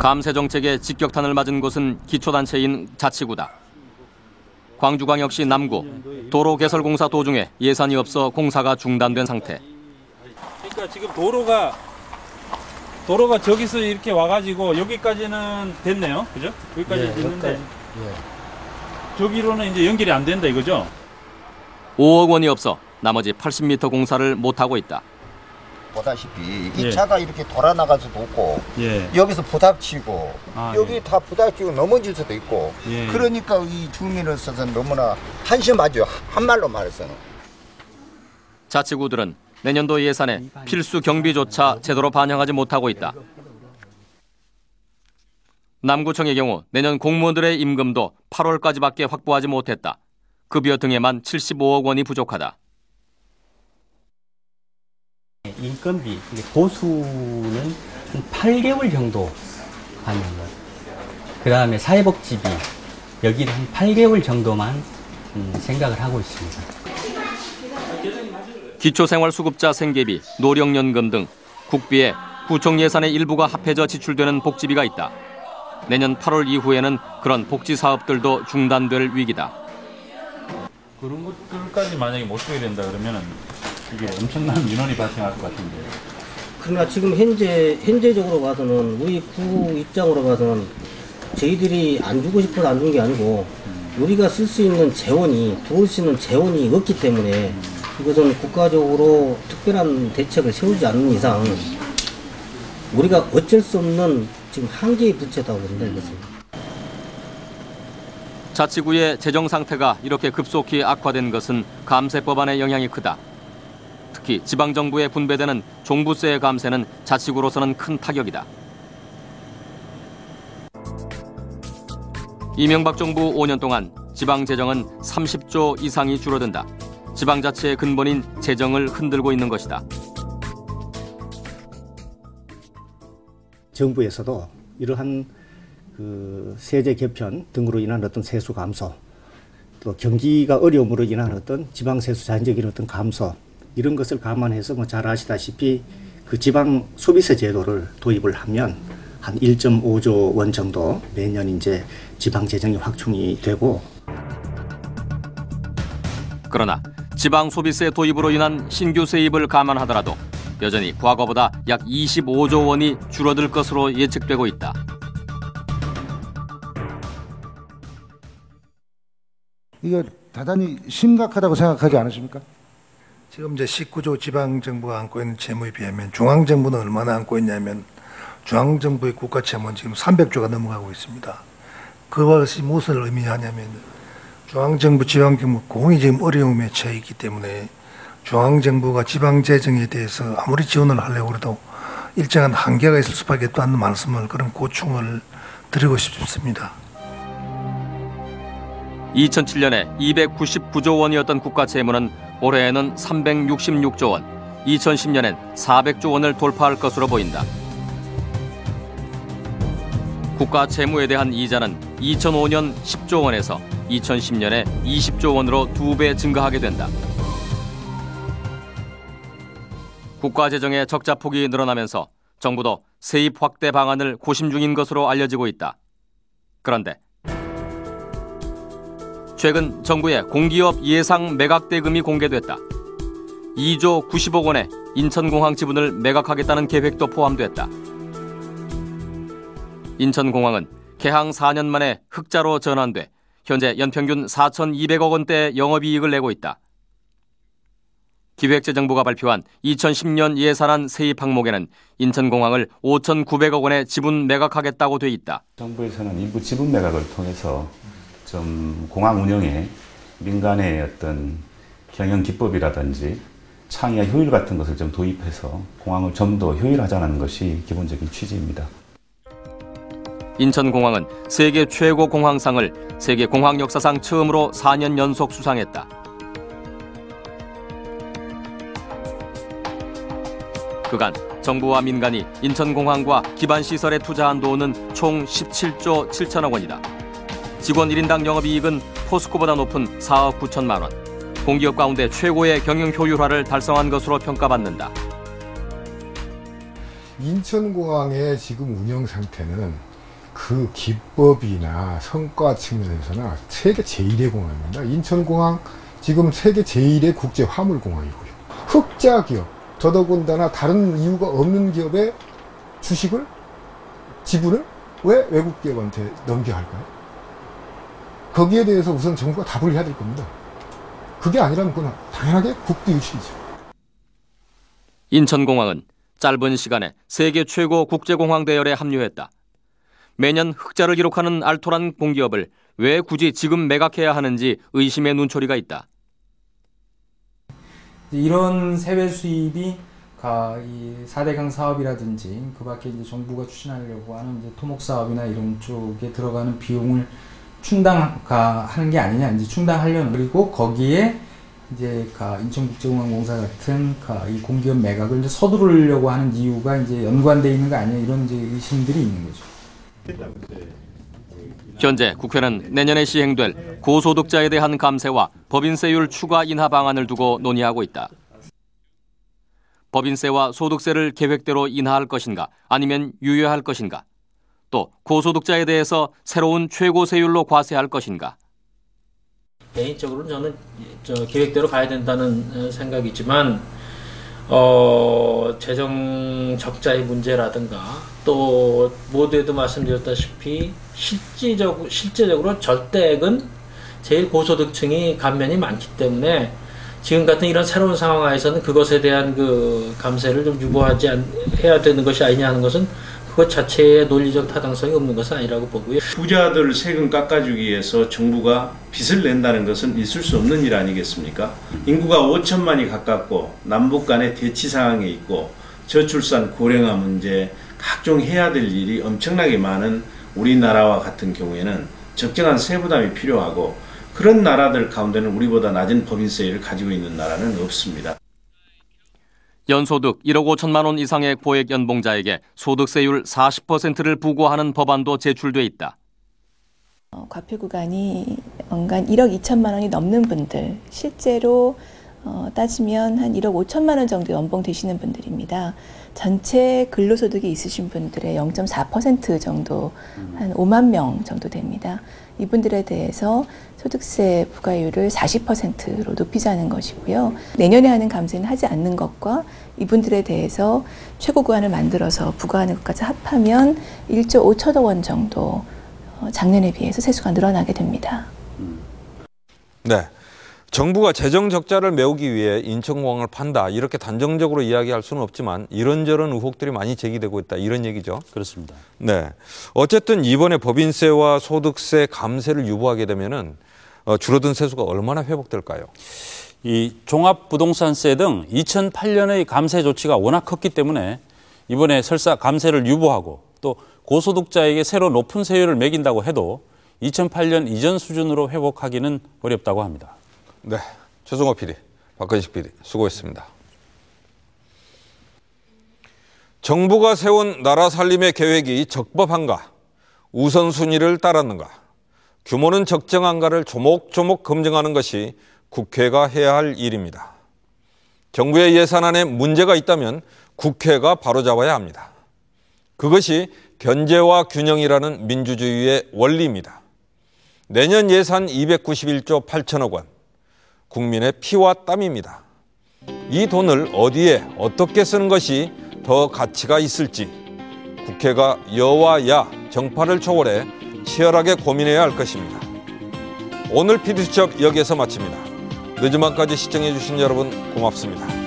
감세 정책에 직격탄을 맞은 곳은 기초단체인 자치구다. 광주광역시 남구 도로개설공사 도중에 예산이 없어 공사가 중단된 상태. 그러니까 지금 도로가 저기서 이렇게 와가지고 여기까지는 됐네요, 그죠? 여기까지 됐는데 저기로는 이제 연결이 안 된다 이거죠? 5억 원이 없어 나머지 80m 공사를 못하고 있다. 보다시피 이 차가 이렇게 돌아 나갈 수도 없고 예. 여기서 부닥치고 여기 예. 다 부닥치고 넘어질 수도 있고 예. 그러니까 이 주민으로서는 너무나 한심하죠. 한말로 말해서는. 자치구들은 내년도 예산에 필수 경비조차 제대로 반영하지 못하고 있다. 남구청의 경우 내년 공무원들의 임금도 8월까지밖에 확보하지 못했다. 급여 등에만 75억 원이 부족하다. 인건비, 보수는 한 8개월 정도 하면은, 그 다음에 사회복지비, 여기를 한 8개월 정도만 생각을 하고 있습니다. 기초생활수급자 생계비, 노령연금 등 국비에 구청 예산의 일부가 합해져 지출되는 복지비가 있다. 내년 8월 이후에는 그런 복지 사업들도 중단될 위기다. 그런 것들까지 만약에 못 쓰게 된다 그러면은 이게 엄청난 민원이 발생할 것 같은데. 그러나 지금 현재적으로 봐서는 우리 구 입장으로 봐서는 저희들이 안 주고 싶어서 안 준 게 아니고 우리가 쓸 수 있는 재원이 들어올 수 있는 재원이 없기 때문에 이것은 국가적으로 특별한 대책을 세우지 않는 이상 우리가 어쩔 수 없는 지금 한계의 부채다고 봅니다. 이것은. 자치구의 재정 상태가 이렇게 급속히 악화된 것은 감세 법안의 영향이 크다. 특히 지방정부에 분배되는 종부세의 감세는 자치구로서는 큰 타격이다. 이명박 정부 5년 동안 지방재정은 30조 이상이 줄어든다. 지방자치의 근본인 재정을 흔들고 있는 것이다. 정부에서도 이러한 세제 개편 등으로 인한 어떤 세수 감소, 또 경기가 어려움으로 인한 어떤 지방 세수 잔적인 어떤 감소, 이런 것을 감안해서 잘 아시다시피 그 지방 소비세 제도를 도입을 하면 한 1.5조 원 정도 매년 이제 지방 재정이 확충이 되고. 그러나 지방 소비세 도입으로 인한 신규 세입을 감안하더라도 여전히 과거보다 약 25조 원이 줄어들 것으로 예측되고 있다. 이거 대단히 심각하다고 생각하지 않으십니까? 지금 이제 19조 지방정부가 안고 있는 채무에 비하면 중앙정부는 얼마나 안고 있냐면 중앙정부의 국가채무는 지금 300조가 넘어가고 있습니다. 그것이 무엇을 의미하냐면 중앙정부, 지방정부 공이 지금 어려움에 처해 있기 때문에 중앙정부가 지방재정에 대해서 아무리 지원을 하려고 해도 일정한 한계가 있을 수밖에 없다는 말씀을, 그런 고충을 드리고 싶습니다. 2007년에 299조 원이었던 국가채무는 올해에는 366조 원, 2010년엔 400조 원을 돌파할 것으로 보인다. 국가채무에 대한 이자는 2005년 10조 원에서 2010년에 20조 원으로 2배 증가하게 된다. 국가재정의 적자폭이 늘어나면서 정부도 세입 확대 방안을 고심 중인 것으로 알려지고 있다. 그런데 최근 정부의 공기업 예상 매각 대금이 공개됐다. 2조 90억 원의 인천공항 지분을 매각하겠다는 계획도 포함됐다. 인천공항은 개항 4년 만에 흑자로 전환돼 현재 연평균 4,200억 원대의 영업이익을 내고 있다. 기획재정부가 발표한 2010년 예산안 세입 항목에는 인천공항을 5,900억 원에 지분 매각하겠다고 돼 있다. 정부에서는 일부 지분 매각을 통해서 좀 공항 운영에 민간의 어떤 경영 기법이라든지 창의와 효율 같은 것을 좀 도입해서 공항을 좀 더 효율화하자는 것이 기본적인 취지입니다. 인천공항은 세계 최고 공항상을 세계 공항 역사상 처음으로 4년 연속 수상했다. 그간 정부와 민간이 인천공항과 기반시설에 투자한 돈은 총 17조 7천억 원이다. 직원 1인당 영업이익은 포스코보다 높은 4억 9천만 원. 공기업 가운데 최고의 경영 효율화를 달성한 것으로 평가받는다. 인천공항의 지금 운영 상태는 그 기법이나 성과 측면에서는 세계 제1의 공항입니다. 인천공항 지금 세계 제1의 국제 화물공항이고요. 흑자 기업, 더더군다나 다른 이유가 없는 기업의 주식을, 지분을 왜 외국 기업한테 넘겨야 할까요? 거기에 대해서 우선 정부가 답을 해야 될 겁니다. 그게 아니라면 그건 당연하게 국비 유출이죠. 인천공항은 짧은 시간에 세계 최고 국제공항 대열에 합류했다. 매년 흑자를 기록하는 알토란 공기업을 왜 굳이 지금 매각해야 하는지 의심의 눈초리가 있다. 이런 세외 수입이 이 4대강 사업이라든지 그 밖에 이제 정부가 추진하려고 하는 이제 토목 사업이나 이런 쪽에 들어가는 비용을 충당하는 게 아니냐, 이제 충당하려는, 그리고 거기에 이제 인천국제공항공사 같은 이 공기업 매각을 이제 서두르려고 하는 이유가 이제 연관돼 있는 거 아니냐, 이런 이제 의심들이 있는 거죠. 현재 국회는 내년에 시행될 고소득자에 대한 감세와 법인세율 추가 인하 방안을 두고 논의하고 있다. 법인세와 소득세를 계획대로 인하할 것인가 아니면 유예할 것인가, 또 고소득자에 대해서 새로운 최고세율로 과세할 것인가. 개인적으로는 저는 계획대로 가야 된다는 생각이지만 재정 적자의 문제라든가 또 모두에도 말씀드렸다시피 실제적으로 절대액은 제일 고소득층이 감면이 많기 때문에 지금 같은 이런 새로운 상황 하에서는 그것에 대한 그 감세를 좀 해야 되는 것이 아니냐 하는 것은 그것 자체의 논리적 타당성이 없는 것은 아니라고 보고요. 부자들 세금 깎아주기 위해서 정부가 빚을 낸다는 것은 있을 수 없는 일 아니겠습니까? 인구가 5천만이 가깝고 남북 간의 대치 상황에 있고 저출산 고령화 문제, 각종 해야 될 일이 엄청나게 많은 우리나라와 같은 경우에는 적정한 세부담이 필요하고, 그런 나라들 가운데는 우리보다 낮은 법인세율을 가지고 있는 나라는 없습니다. 연소득 1억 5천만 원 이상의 고액 연봉자에게 소득세율 40%를 부과하는 법안도 제출돼 있다. 과표 구간이 연간 1억 2천만 원이 넘는 분들, 실제로 따지면 한 1억 5천만 원 정도 연봉 되시는 분들입니다. 전체 근로소득이 있으신 분들의 0.4% 정도, 한 5만 명 정도 됩니다. 이분들에 대해서 소득세 부과율을 40%로 높이자는 것이고요. 내년에 하는 감세는 하지 않는 것과 이분들에 대해서 최고 구간을 만들어서 부과하는 것까지 합하면 1조 5천억 원 정도 작년에 비해서 세수가 늘어나게 됩니다. 네. 정부가 재정 적자를 메우기 위해 인천공항을 판다, 이렇게 단정적으로 이야기할 수는 없지만 이런저런 의혹들이 많이 제기되고 있다, 이런 얘기죠. 그렇습니다. 네. 어쨌든 이번에 법인세와 소득세 감세를 유보하게 되면은 줄어든 세수가 얼마나 회복될까요? 이 종합부동산세 등 2008년의 감세 조치가 워낙 컸기 때문에 이번에 설사 감세를 유보하고 또 고소득자에게 새로 높은 세율을 매긴다고 해도 2008년 이전 수준으로 회복하기는 어렵다고 합니다. 네, 최승호 PD, 박근식 PD 수고했습니다. 정부가 세운 나라 살림의 계획이 적법한가, 우선순위를 따랐는가, 규모는 적정한가를 조목조목 검증하는 것이 국회가 해야 할 일입니다. 정부의 예산안에 문제가 있다면 국회가 바로잡아야 합니다. 그것이 견제와 균형이라는 민주주의의 원리입니다. 내년 예산 291조 8천억 원, 국민의 피와 땀입니다. 이 돈을 어디에 어떻게 쓰는 것이 더 가치가 있을지 국회가 여와 야 정파를 초월해 치열하게 고민해야 할 것입니다. 오늘 PD수첩 여기에서 마칩니다. 늦은 밤까지 시청해 주신 여러분 고맙습니다.